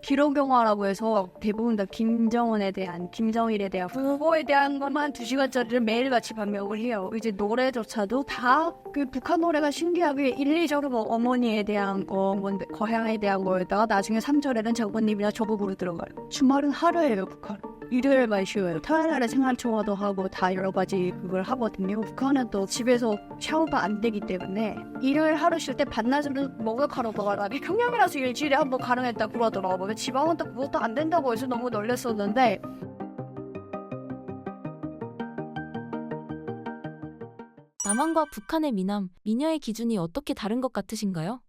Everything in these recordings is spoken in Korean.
기록 영화라고 해서 대부분 다 김정은에 대한, 김정일에 대한 그거에 대한 것만 2시간짜리를 매일같이 반복을 해요. 이제 노래조차도 다 그 북한 노래가 신기하게 1, 2절은 뭐 어머니에 대한 거, 뭐 고향에 대한 거에다가 나중에 3절에는 장모님이나 조부부로 들어가요. 주말은 하루예요, 북한. 일요일만 쉬어요. 토요일날에 생활청화도 하고 다 여러 가지 그걸 하거든요. 북한은 또 집에서 샤워가 안 되기 때문에 일요일 하루 쉴 때 반나절은 목욕하러 가라니 평양이라서 일주일에 한 번 가능했다고 그러더라고요. 지방은 또 그것도 안 된다고 해서 너무 놀랐었는데 남한과 북한의 미남, 미녀의 기준이 어떻게 다른 것 같으신가요?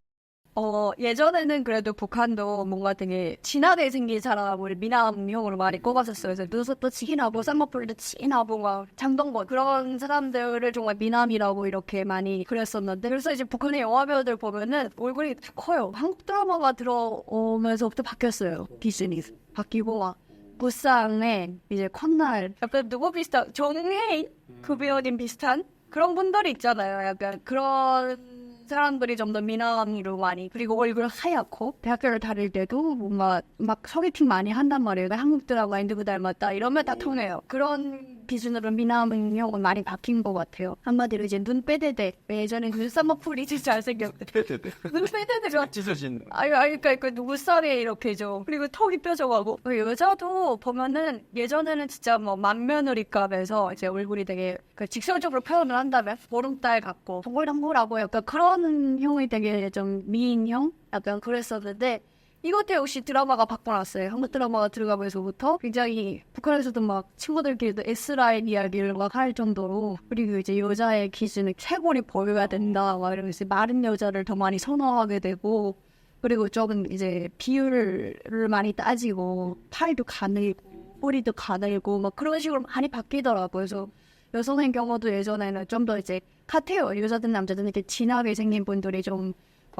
예전에는 그래도 북한도 뭔가 되게 진하게 생긴 사람을 미남형으로 많이 꼽았었어요. 그래서 눈썹도 진하고 쌍꺼풀도 진하고 막 장동건 그런 사람들을 정말 미남이라고 이렇게 많이 그랬었는데 그래서 이제 북한의 영화 배우들 보면은 얼굴이 커요. 한국 드라마가 들어오면서부터 바뀌었어요. 기준이 바뀌고 막 무쌍에 이제 콧날 약간 누구 비슷한 정혜인 그 배우님 비슷한 그런 분들이 있잖아요. 약간 그런 사람들이 좀 더 미남으로 많이 그리고 얼굴 하얗고 대학교를 다닐 때도 뭔가 막 소개팅 많이 한단 말이에요. 한국 드라마에 누구 닮았다 이러면 다 통해요. 그런 기준으로 미남형은 많이 바뀐 것 같아요. 한마디로 이제 눈 빼대대 예전에 눈쌍꺼풀이 진짜 잘생겼대. 눈 빼대대가 찢어진. 그러니까 그 누구 쌀에 이렇게 좀 그리고 턱이 뾰족하고 여자도 보면은 예전에는 진짜 뭐 만며느리감에서 이제 얼굴이 되게 그 직설적으로 표현을 한다면 보름달 같고 동글동글하고 약간 그런 형이 되게 좀 미인형 약간 그랬었는데 이것도 역시 드라마가 바꿔놨어요. 한국 드라마가 들어가면서부터 굉장히 북한에서도 막 친구들끼리도 S라인 이야기를 막 할 정도로 그리고 이제 여자의 기준은 쇄골이 보여야 된다 막 이러면서 마른 여자를 더 많이 선호하게 되고 그리고 조금 이제 비율을 많이 따지고 팔도 가늘고 허리도 가늘고 막 그런 식으로 많이 바뀌더라고요. 그래서 여성의 경우도 예전에는 좀 더 이제 같아요. 여자든 남자든 이렇게 진하게 생긴 분들이 좀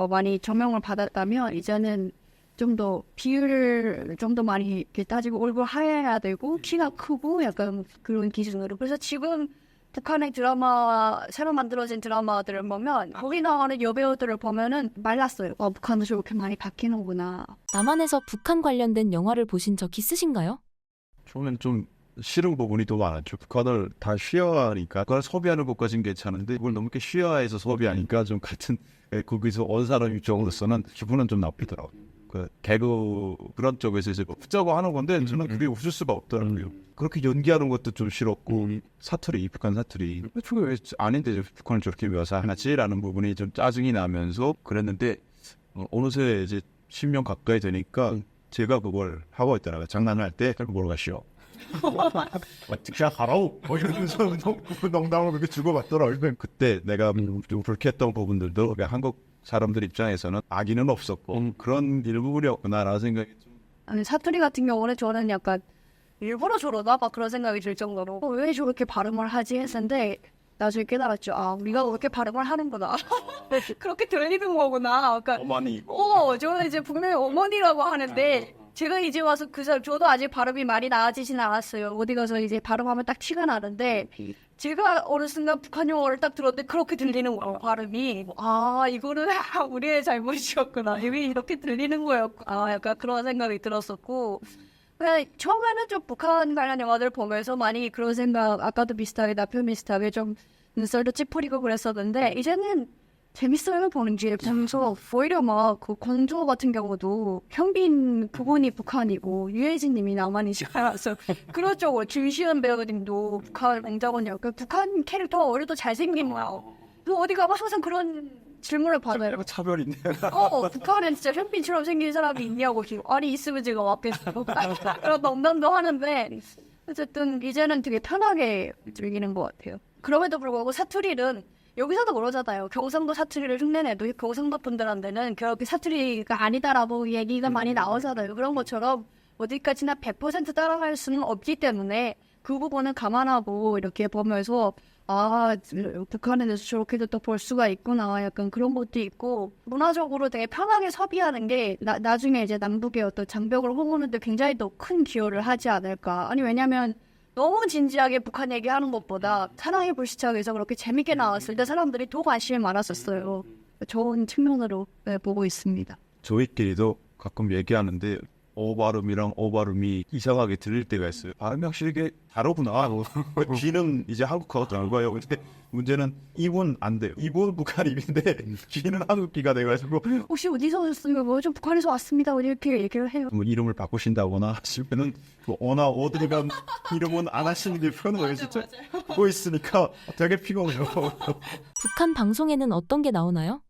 많이 조명을 받았다면 이제는 좀 더 비율을 좀 더 많이 이렇게 따지고 얼굴 하얘야 되고 키가 크고 약간 그런 기준으로 그래서 지금 북한의 드라마 새로 만들어진 드라마들을 보면 거기 나오는 여배우들을 보면은 말랐어요. 북한도 저렇게 많이 바뀌는구나. 남한에서 북한 관련된 영화를 보신 적 있으신가요? 저는 좀 싫은 부분이 더 많았죠. 북한을 다 쉬어하니까 그걸 소비하는 것까지는 괜찮은데 그걸 너무 이렇게 쉬어해서 소비하니까 좀 같은 거기서 온 사람 입장으로서는 기분은 좀 나쁘더라고요. 그 개그 그런 쪽에서 이제 붙자고 하는 건데 저는 그게 웃을 수가 없더라고요. 그렇게 연기하는 것도 좀 싫었고 사투리 북한 사투리 저게 왜 아닌데 북한을 저렇게 묘사하지라는 부분이 좀 짜증이 나면서 그랬는데 어느새 이제 10년 가까이 되니까 제가 그걸 하고 있더라고요. 장난할 때 보러 가시오. 직접 가라고 이러면서 농담을 그렇게 주고받더라고요. 그때 내가 좀 불쾌했던 부분들도 한국 사람들 입장에서는 악의는 없었고 그런 일부분이었구나라는 생각이 좀. 아니 사투리 같은 경우는 저는 약간 일부러 저러나 막 그런 생각이 들 정도로 왜 저렇게 발음을 하지 했는데 나중에 깨달았죠. 우리가 그렇게 발음을 하는구나. 그렇게 들리는 거구나. 그러니까 어머니. 저는 이제 분명히 어머니라고 하는데 제가 이제 와서 저도 아직 발음이 많이 나아지진 않았어요. 어디 가서 이제 발음하면 딱 티가 나는데 제가 어느 순간 북한 영어를 딱 들었는데 그렇게 들리는 거예요. 발음이. 이거는 우리의 잘못이었구나. 왜 이렇게 들리는 거였구나. 약간 그런 생각이 들었었고 그냥 처음에는 좀 북한 관련 영화들 보면서 많이 그런 생각 아까도 비슷하게 나표 비슷하게 좀 눈살도 찌푸리고 그랬었는데 이제는 재밌어요 보는 게. 그래서 오히려 막 그 권조 같은 경우도 현빈 그분이 북한이고 유해진 님이 남한이시라서 그런 쪽으로 김시은 배우님도 북한 맹자원이었고 북한 캐릭터가 오히려 잘생긴 거야. 그 어디 가면 항상 그런 질문을 받아요. 차별 있네. 북한엔 진짜 현빈처럼 생긴 사람이 있냐고 지금 아니 있으면 제가 왔겠어. 그런 농담도 하는데 어쨌든 이제는 되게 편하게 즐기는 것 같아요. 그럼에도 불구하고 사투리는 여기서도 그러잖아요. 경상도 사투리를 흉내내도 경상도 분들한테는 그렇게 사투리가 아니다라고 얘기가 많이 나오잖아요. 그런 것처럼 어디까지나 100% 따라갈 수는 없기 때문에 그 부분은 감안하고 이렇게 보면서 북한에 대해서 저렇게도 또 볼 수가 있구나. 약간 그런 것도 있고 문화적으로 되게 편하게 소비하는 게 나중에 이제 남북의 어떤 장벽을 허무는 데 굉장히 더 큰 기여를 하지 않을까. 아니 왜냐면 너무 진지하게 북한 얘기하는 것보다 사랑의 불시착에서 그렇게 재밌게 나왔을 때 사람들이 더 관심이 많았었어요. 좋은 측면으로 보고 있습니다. 저희끼리도 가끔 얘기하는데 어 발음이랑 어 발음이 이상하게 들릴 때가 있어요. 발음이 확실히 이게 다르구나. 귀는 이제 한국어가 들어가요. 근데 문제는 입은 안 돼요. 입은 북한 입인데 귀는 한국 귀가 돼가지고 혹시 어디서 오셨어요? 뭐 좀 북한에서 왔습니다. 이렇게 얘기를 해요. 뭐 이름을 바꾸신다거나 하시면은 뭐 어나 어디가 이름은 안 하시는 게 편해요. 진짜 보고 있으니까 되게 피곤해요. 북한 방송에는 어떤 게 나오나요?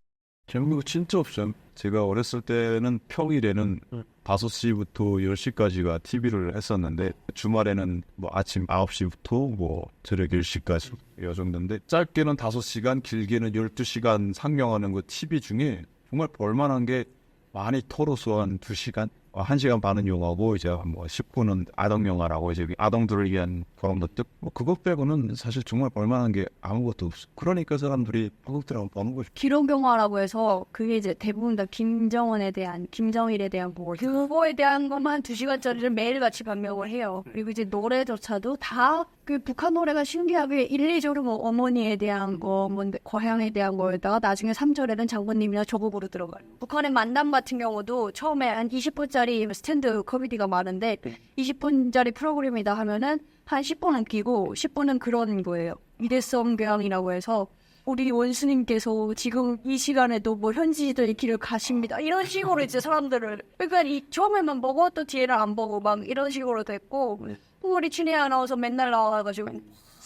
대한민국 진짜 없어요. 제가 어렸을 때는 평일에는 5시부터 10시까지가 TV를 했었는데 주말에는 뭐 아침 9시부터 뭐 저녁 10시까지 이 정도인데 짧게는 5시간 길게는 12시간 상영하는 그 TV 중에 정말 볼만한 게 많이 털어서 한 2시간 1시간 반은 영화고 이제 뭐 10분은 아동 영화라고 이제 아동들을 위한 그런 것들 뭐 그것 빼고는 사실 정말 볼만한 게 아무것도 없어. 그러니까 사람들이 한국 드라마 보는 거죠. 기록영화라고 해서 그게 이제 대부분 다 김정은에 대한, 김정일에 대한 뭐 그거에 대한 것만 2시간짜리를 매일같이 방영을 해요. 그리고 이제 노래조차도 다 그 북한 노래가 신기하게 1, 2절은 뭐 어머니에 대한 거, 뭐 고향에 대한 거에다가 나중에 3절에는 장군님이나 조국으로 들어가요. 북한의 만남 같은 경우도 처음에 한 20분짜리 스탠드 코미디가 많은데 20분짜리 프로그램이다 하면은 한 10분은 끼고 10분은 그런 거예요. 이대성 교양이라고 해서 우리 원수님께서 지금 이 시간에도 뭐 현지들 이 길을 가십니다. 이런 식으로 이제 사람들을 그러니까 이 처음에만 보고 또 뒤에는 안 보고 막 이런 식으로 됐고 우리 춘희 아나운서 맨날 나와가지고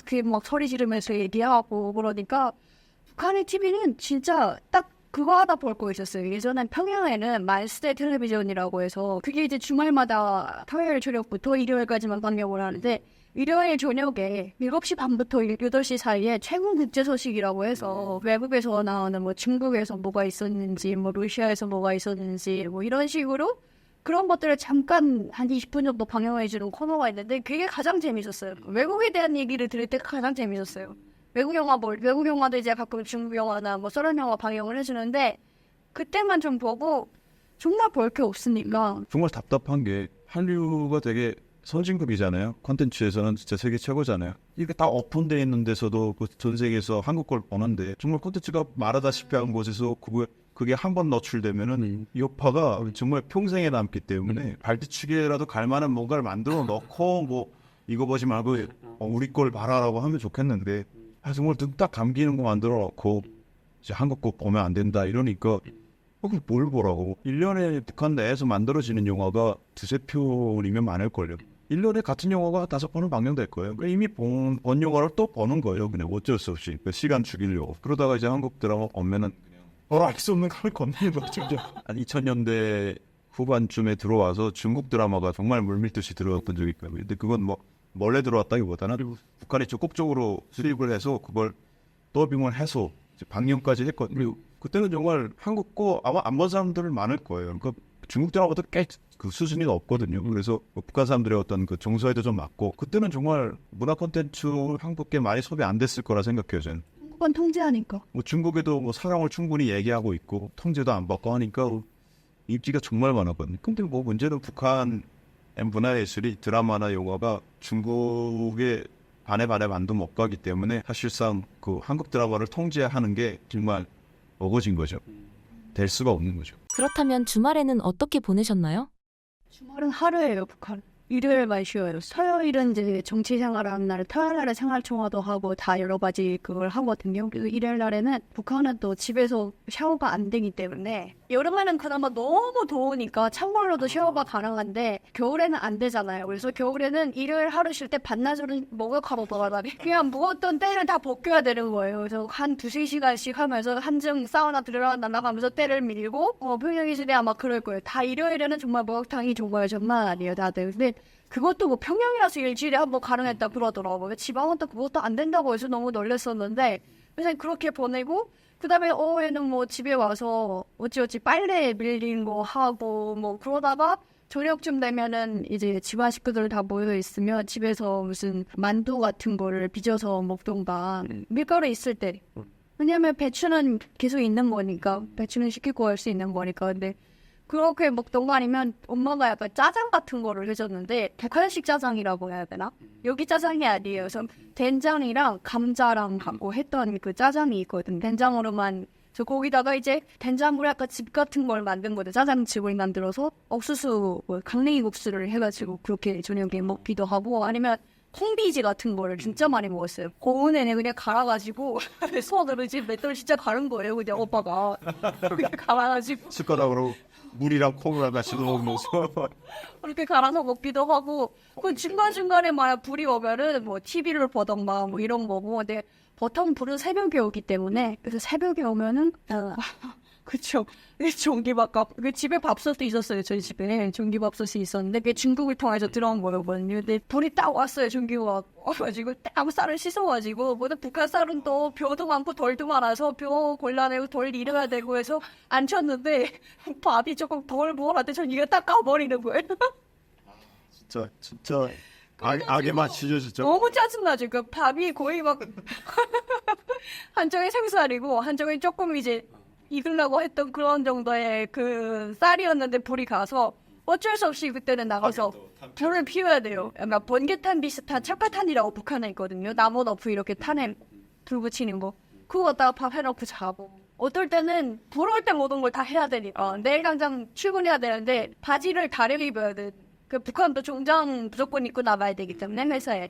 그 막 소리 지르면서 얘기하고 그러니까 북한의 TV는 진짜 딱 그거 하다 볼 거 있었어요. 예전엔 평양에는 말스테 텔레비전이라고 해서 그게 이제 주말마다 토요일 저녁부터 일요일까지만 방영을 하는데 일요일 저녁에 7시 반부터 8시 사이에 최근 국제 소식이라고 해서 외국에서 나오는 뭐 중국에서 뭐가 있었는지 뭐 러시아에서 뭐가 있었는지 뭐 이런 식으로 그런 것들을 잠깐 한 20분 정도 방영해주는 코너가 있는데 그게 가장 재밌었어요. 외국에 대한 얘기를 들을 때 가장 재밌었어요. 외국 영화도 이제 가끔 중국 영화나 뭐 소련 영화 방영을 해주는데 그때만 좀 보고 정말 볼 게 없으니까 정말 답답한 게 한류가 되게 선진국이잖아요. 콘텐츠에서는 진짜 세계 최고잖아요. 이게 다 오픈되어 있는 데서도 그 전 세계에서 한국 걸 보는데 정말 콘텐츠가 말하다시피 한 곳에서 그게 한 번 노출되면은 여파가 정말 평생에 남기 때문에 발뒤치기라도 갈 만한 뭔가를 만들어 놓고 뭐 이거 보지 말고 우리 걸 봐라라고 하면 좋겠는데 정말 딱 감기는 거 만들어 놓고 이제 한국 거 보면 안 된다 이러니까 그걸 뭘 보라고. 1년에 북한 내에서 만들어지는 영화가 2-3편이면 많을걸요. 1년에 같은 영화가 5번은 방영될 거예요. 그러니까 이미 본 영화를 또 보는 거예요. 그냥 어쩔 수 없이. 그 시간 죽이려고. 그러다가 이제 한국 드라마 보면은 그냥 알 수 없는 칼을 건네는 거죠. 한 2000년대 후반쯤에 들어와서 중국 드라마가 정말 물밀듯이 들어왔던 적이 있거든요. 근데 그건 뭐 몰래 들어왔다기보다는 북한이 적극적으로 수입을 해서 그걸 더빙을 해서 이제 방영까지 했거든요. 그때는 정말 한국 거 아마 안 본 사람들은 많을 거예요. 그러니까 중국 드라마도 꽤 그 수준이 없거든요. 그래서 뭐 북한 사람들의 어떤 그 정서에도 좀 맞고 그때는 정말 문화 콘텐츠 한국에 많이 소비 안 됐을 거라 생각해요. 저는. 한국은 통제하니까. 뭐 중국에도 뭐 사랑을 충분히 얘기하고 있고 통제도 안 받고 하니까 인기가 정말 많았거든요. 근데 뭐 문제는 북한 문화예술이 드라마나 영화가 중국의 반에 만도 못 가기 때문에 사실상 그 한국 드라마를 통제하는 게 정말 어거진 거죠. 될 수가 없는 거죠. 그렇다면 주말에는 어떻게 보내셨나요? 주말은 하루예요, 북한. 일요일만 쉬어요. 토요일은 이제 정치 생활하는 날, 토요일 날에 생활총화도 하고 다 여러 가지 그걸 하거든요. 그리고 일요일 날에는 북한은 또 집에서 샤워가 안 되기 때문에 여름에는 그나마 너무 더우니까 찬물로도 샤워가 가능한데 겨울에는 안 되잖아요. 그래서 겨울에는 일요일 하루 쉴 때 반나절은 목욕하러 돌아다니 그냥 묵었던 때를 다 벗겨야 되는 거예요. 그래서 한 2-3시간씩 하면서 한증 사우나 들어갔다 나가면서 때를 밀고 평양이슬이 아마 그럴 거예요. 다 일요일에는 정말 목욕탕이 정말 장난 아니에요, 다들. 근데 그것도 뭐 평양이라서 일주일에 한 번 가능했다 그러더라고요. 지방은 또 그것도 안 된다고 해서 너무 놀랐었는데 그래서 그렇게 보내고 그 다음에 오후에는 뭐 집에 와서 어찌어찌 빨래 밀린 거 하고 뭐 그러다가 저녁쯤 되면은 이제 집안 식구들 다 모여 있으면 집에서 무슨 만두 같은 거를 빚어서 먹던가 밀가루 있을 때 왜냐면 배추는 계속 있는 거니까 배추는 쉽게 구할 수 있는 거니까 근데 그렇게 먹던가 아니면 엄마가 약간 짜장 같은 거를 해줬는데 북한식 짜장이라고 해야 되나? 여기 짜장이 아니에요. 그래서 된장이랑 감자랑 하고 했던 그 짜장이 있거든. 된장으로만 저 거기다가 이제 된장물에 약간 집 같은 걸 만든 거죠. 짜장집을 만들어서 옥수수 뭐 강냉이 국수를 해가지고 그렇게 저녁에 먹기도 하고 아니면 콩비지 같은 거를 진짜 많이 먹었어요. 고운에는 그냥 갈아가지고 손으로 이제 맷돌 진짜 가른 거예요. 그냥 오빠가 그냥 갈아가지고 숟가락으로 물이랑 콩을 같이 넣으면서 그렇게 갈아서 먹기도 하고 그 중간중간에 만약 불이 오면은 뭐 TV를 보던가 뭐 이런 거고 근데 보통 불은 새벽에 오기 때문에 그래서 새벽에 오면은 그쵸 전기밥값 그 집에 밥솥도 있었어요. 저희 집에 전기밥솥이 있었는데 그게 중국을 통해서 들어온 거였거든요. 근데 불이 딱 왔어요. 전기가 와가지고 딱 쌀을 씻어가지고 뭐든 북한 쌀은 또 벼도 많고 돌도 많아서 벼 골라내고 돌 잃어야 되고 해서 안 쳤는데 밥이 조금 덜 부어놨는데 전기가 딱 가버리는 거예요. 진짜 악에 맞추죠 진짜. 너무 짜증나죠. 그 밥이 거의 막 한쪽에 생쌀이고 한쪽에 조금 이제 익으려고 했던 그런 정도의 그 쌀이었는데 불이 가서 어쩔 수 없이 그때는 나가서 불을 피워야 돼요. 약간 번개탄 비슷한 착화탄이라고 북한에 있거든요. 나무 너프 이렇게 탄에 불 붙이는 거. 그거 갖다가 밥 해놓고 자고. 어떨 때는 불 올 때 모든 걸 다 해야 되니까 내일 당장 출근해야 되는데 바지를 가려 입어야 돼. 그 북한도 종장 무조건 입고 나가야 되기 때문에 회사에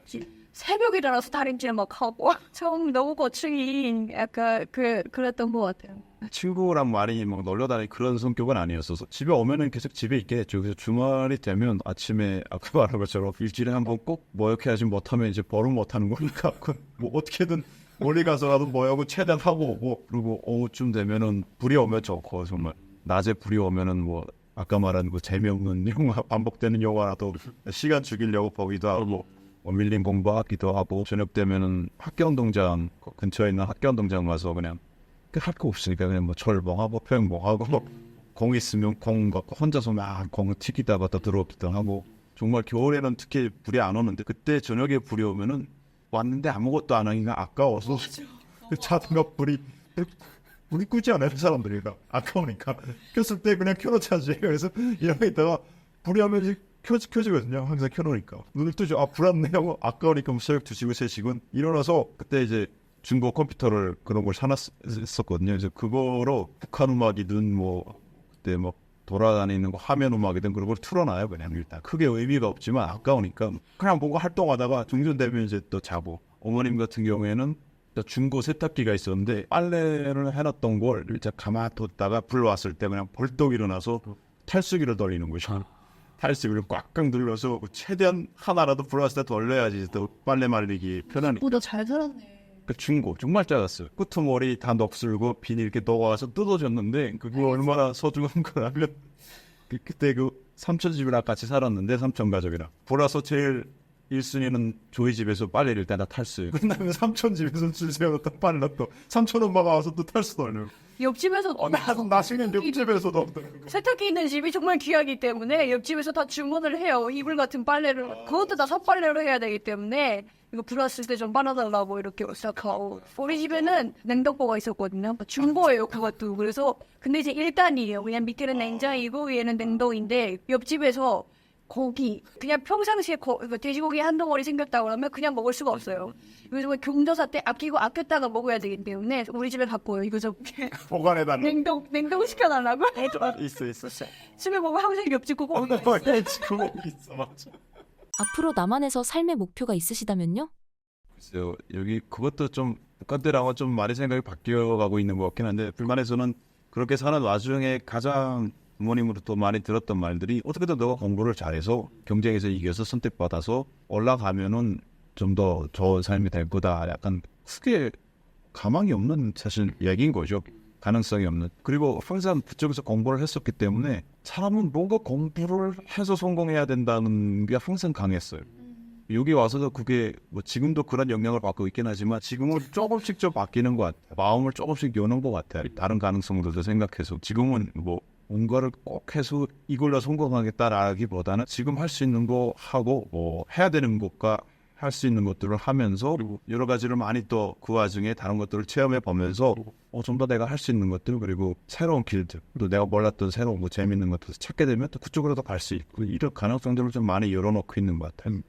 새벽에 일어나서 다림질 막 하고 처음 너무 고충이 약간 그랬던 것 같아요. 친구랑 많이 막 놀러 다니는 그런 성격은 아니었어서 집에 오면은 계속 집에 있게 됐죠. 그래서 주말이 되면 아침에 아까 말한 것처럼 일주일에 한 번 꼭 뭐 이렇게 하지 못하면 이제 버릇 못하는 거니까 뭐 어떻게든 멀리 가서라도 뭐 하고 최대한 하고 오고 그리고 오후쯤 되면은 불이 오면 좋고 정말 낮에 불이 오면은 뭐 아까 말한 그 재미없는 영화 반복되는 영화라도 시간 죽이려고 보기도 하고 밀린 공부하기도 하고 저녁 되면은 학교운동장 근처에 있는 학교운동장 가서 그냥 할 거 없으니까 그냥 뭐 철봉하고 평봉하고 공 있으면 공 갖고 혼자서 막 공 튀기다가 또 들어오기도 하고 정말 겨울에는 특히 불이 안 오는데 그때 저녁에 불이 오면은 왔는데 아무것도 안 하기가 아까워서 자든가 불이 끄지 않아요 사람들이가 아까우니까 켰을 때 그냥 켜놓자지 그래서 이러고 있다가 불이 오면 이제 켜지거든요. 항상 켜놓으니까 눈을 뜨죠. 아 불 왔네 하고 아까우니까 뭐 새벽 2시고 3시군 일어나서 그때 이제 중고 컴퓨터를 그런 걸 사놨었거든요. 그래서 그거로 북한 음악이든 뭐 그때 뭐 돌아다니는 거 화면 음악이든 그런 걸 틀어놔요. 그냥 일단 크게 의미가 없지만 아까우니까 그냥 보고 활동하다가 중전되면 이제 또 자고 어머님 같은 경우에는 중고 세탁기가 있었는데 빨래를 해놨던 걸 이제 가만뒀다가 불 왔을 때 그냥 벌떡 일어나서 탈수기를 돌리는 거죠. 탈수기를 꽉꽉 눌러서 최대한 하나라도 불 왔을 때 돌려야지 또 빨래 말리기 편하니까. 보다 잘 살았네. 그 중고 정말 작았어요. 끄트머리 다 녹슬고 비닐 이렇게 녹아서 뜯어졌는데 그게 얼마나 소중한 거라면 그때 그 삼촌 집이랑 같이 살았는데 삼촌 가족이랑 보라서 제일 1순위는 저희 집에서 빨래를 일단 다 탈수요. 그다음에 삼촌 집에서 줄 세워놓다 빨래 또 삼촌 엄마가 와서 또 탈수도 하려고. 옆집에서 나중에 옆집에서도 세탁기 있는 집이 정말 귀하기 때문에 옆집에서 다 주문을 해요. 이불 같은 빨래를 그것도 다 섭빨래로 해야 되기 때문에 이거 불 왔을 때 좀 빨아달라고 이렇게 시작하고 우리 집에는 냉동고가 있었거든요. 중고예요 그것도. 그래서 근데 이제 1단이에요. 그냥 밑에는 냉장이고 위에는 냉동인데 옆집에서 고기 그냥 평상시에 돼지고기 한 덩어리 생겼다고 하면 그냥 먹을 수가 없어요. 이거 경조사 때 아끼고 아꼈다가 먹어야 되기 때문에 우리 집에 갖고 와요. 이거 좀 보관해달라. 냉동 시켜달라고. 있어. 집에 보면 항상 옆집 고기 있어 맞아. 앞으로 남한에서 삶의 목표가 있으시다면요? 글쎄요 여기 그것도 좀 북한 때랑은 좀 많이 생각이 바뀌어가고 있는 것 같긴 한데 불만에서는 그렇게 사는 와중에 가장 부모님으로부터 많이 들었던 말들이 어떻게든 너가 공부를 잘해서 경쟁에서 이겨서 선택받아서 올라가면은 좀 더 좋은 삶이 될 거다. 약간 크게 가망이 없는 사실 얘기인 거죠. 가능성이 없는. 그리고 항상 그쪽에서 공부를 했었기 때문에 사람은 뭔가 공부를 해서 성공해야 된다는 게 항상 강했어요. 여기 와서도 그게 뭐 지금도 그런 영향을 받고 있긴 하지만 지금은 조금씩 좀 바뀌는 것 같아요. 마음을 조금씩 여는 것 같아요. 다른 가능성들도 생각해서 지금은 뭐 뭔가를 꼭 해서 이걸로 성공하겠다라기보다는 지금 할 수 있는 거 하고 뭐 해야 되는 것과 할 수 있는 것들을 하면서 그리고 여러 가지를 많이 또 그 와중에 다른 것들을 체험해 보면서 좀 더 내가 할 수 있는 것들 그리고 새로운 길들 또 내가 몰랐던 새로운 뭐 재밌는 것들 찾게 되면 또 그쪽으로 더 갈 수 있고 이런 가능성들을 좀 많이 열어놓고 있는 것 같아요.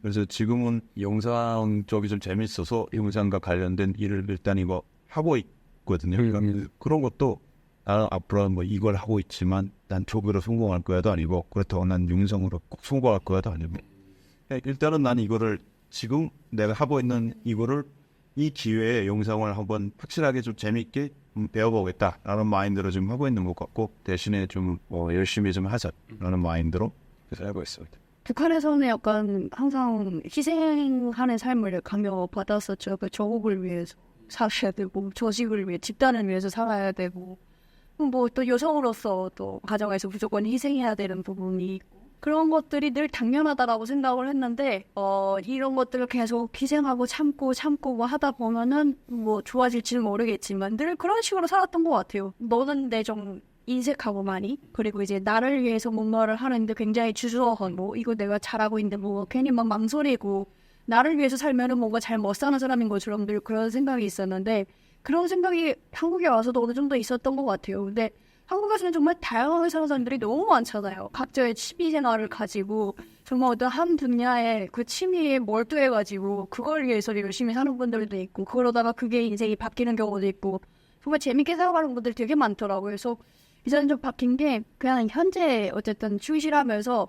그래서 지금은 영상 쪽이 좀 재밌어서 영상과 관련된 일을 일단 이거 하고 없거든요. 그런 것도 나는 앞으로 뭐 이걸 하고 있지만 난 조교로 성공할 거야도 아니고 그렇다고 난 융성으로 꼭 성공할 거야도 아니고 일단은 난 이거를 지금 내가 하고 있는 이거를 이 기회에 영상을 한번 확실하게 좀 재밌게 배워보겠다라는 마인드로 지금 하고 있는 것 같고 대신에 좀 열심히 좀 하자라는 마인드로 그래서 하고 있습니다. 북한에서는 약간 항상 희생하는 삶을 강요받았었죠. 그 조국을 위해서 살아야 되고 조직을 위해 집단을 위해서 살아야 되고 뭐 또 여성으로서 또 가정에서 무조건 희생해야 되는 부분이 있고 그런 것들이 늘 당연하다라고 생각을 했는데 이런 것들을 계속 희생하고 참고 뭐 하다 보면은 뭐 좋아질지는 모르겠지만 늘 그런 식으로 살았던 것 같아요. 너는 내 좀 인색하고 많이 그리고 이제 나를 위해서 뭔가를 하는데 굉장히 주저하고 이거 내가 잘하고 있는데 뭐 괜히 막 망설이고 나를 위해서 살면은 뭔가 잘 못 사는 사람인 것처럼 늘 그런 생각이 있었는데 그런 생각이 한국에 와서도 어느 정도 있었던 것 같아요. 근데 한국에서는 정말 다양하게 사는 사람들이 너무 많잖아요. 각자의 취미 생활을 가지고 정말 어떤 한 분야에 그 취미에 몰두해가지고 그걸 위해서 열심히 사는 분들도 있고 그러다가 그게 인생이 바뀌는 경우도 있고 정말 재밌게 살아가는 분들이 되게 많더라고요. 그래서 이제는 좀 바뀐 게 그냥 현재 어쨌든 충실하면서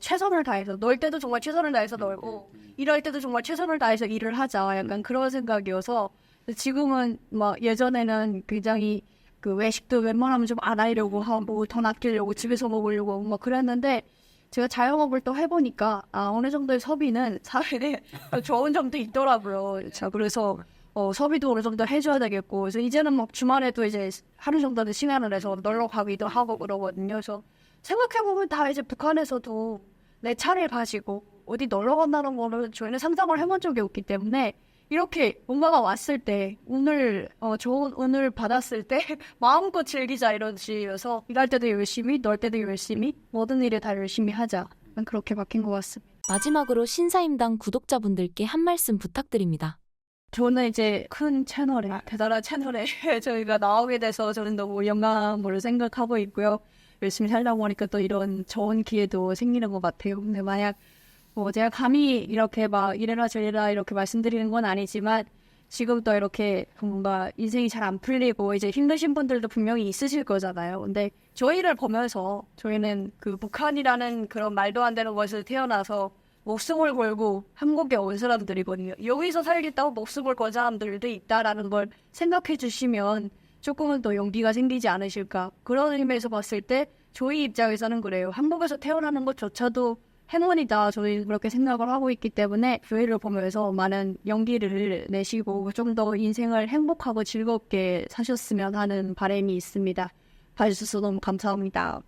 최선을 다해서 놀 때도 정말 최선을 다해서 놀고 일할 때도 정말 최선을 다해서 일을 하자 약간 그런 생각이어서 지금은 막 예전에는 굉장히 그 외식도 웬만하면 좀 안 하려고 하고 돈 아끼려고 집에서 먹으려고 막 그랬는데 제가 자영업을 또 해보니까 어느 정도의 소비는 사회에 좋은 점도 있더라고요. 자 그래서 소비도 어느 정도 해줘야 되겠고 그래서 이제는 막 주말에도 이제 하루 정도는 시간을 내서 놀러 가기도 하고 그러거든요. 그래서 생각해보면 다 이제 북한에서도 내 차를 가지고 어디 놀러 간다는 거를 저희는 상상을 해본 적이 없기 때문에 이렇게 뭔가가 왔을 때 좋은 운을 받았을 때 마음껏 즐기자 이런 식이어서 일할 때도 열심히 놀 때도 열심히 모든 일을 다 열심히 하자 그렇게 바뀐 것 같습니다. 마지막으로 신사임당 구독자분들께 한 말씀 부탁드립니다. 저는 이제 큰 채널에 대단한 채널에 저희가 나오게 돼서 저는 너무 영광으로 생각하고 있고요. 열심히 살다 보니까 또 이런 좋은 기회도 생기는 것 같아요. 근데 만약 제가 감히 이렇게 막 이래라 저래라 이렇게 말씀드리는 건 아니지만 지금 또 이렇게 뭔가 인생이 잘 안 풀리고 이제 힘드신 분들도 분명히 있으실 거잖아요. 근데 저희를 보면서 저희는 그 북한이라는 그런 말도 안 되는 곳에서 태어나서 목숨을 걸고 한국에 온 사람들이거든요. 여기서 살겠다고 목숨을 건 사람들도 있다라는 걸 생각해 주시면 조금은 더 용기가 생기지 않으실까. 그런 의미에서 봤을 때 저희 입장에서는 그래요. 한국에서 태어나는 것조차도 행운이다. 저희 그렇게 생각을 하고 있기 때문에 저희를 보면서 많은 용기를 내시고 좀 더 인생을 행복하고 즐겁게 사셨으면 하는 바람이 있습니다. 봐주셔서 너무 감사합니다.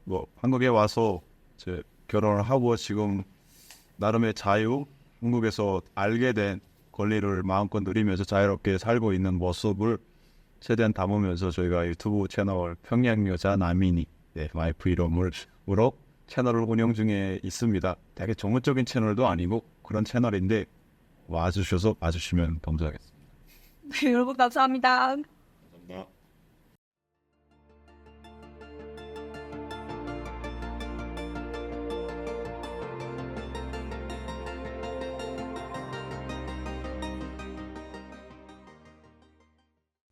뭐 한국에 와서 이제 결혼을 하고 지금 나름의 자유, 한국에서 알게 된 권리를 마음껏 누리면서 자유롭게 살고 있는 모습을 최대한 담으면서 저희가 유튜브 채널 평양여자 남인이 와이프 이름으로 채널을 운영 중에 있습니다. 되게 전문적인 채널도 아니고 그런 채널인데 와주셔서 봐주시면 감사하겠습니다. 여러분 감사합니다. 감사합니다.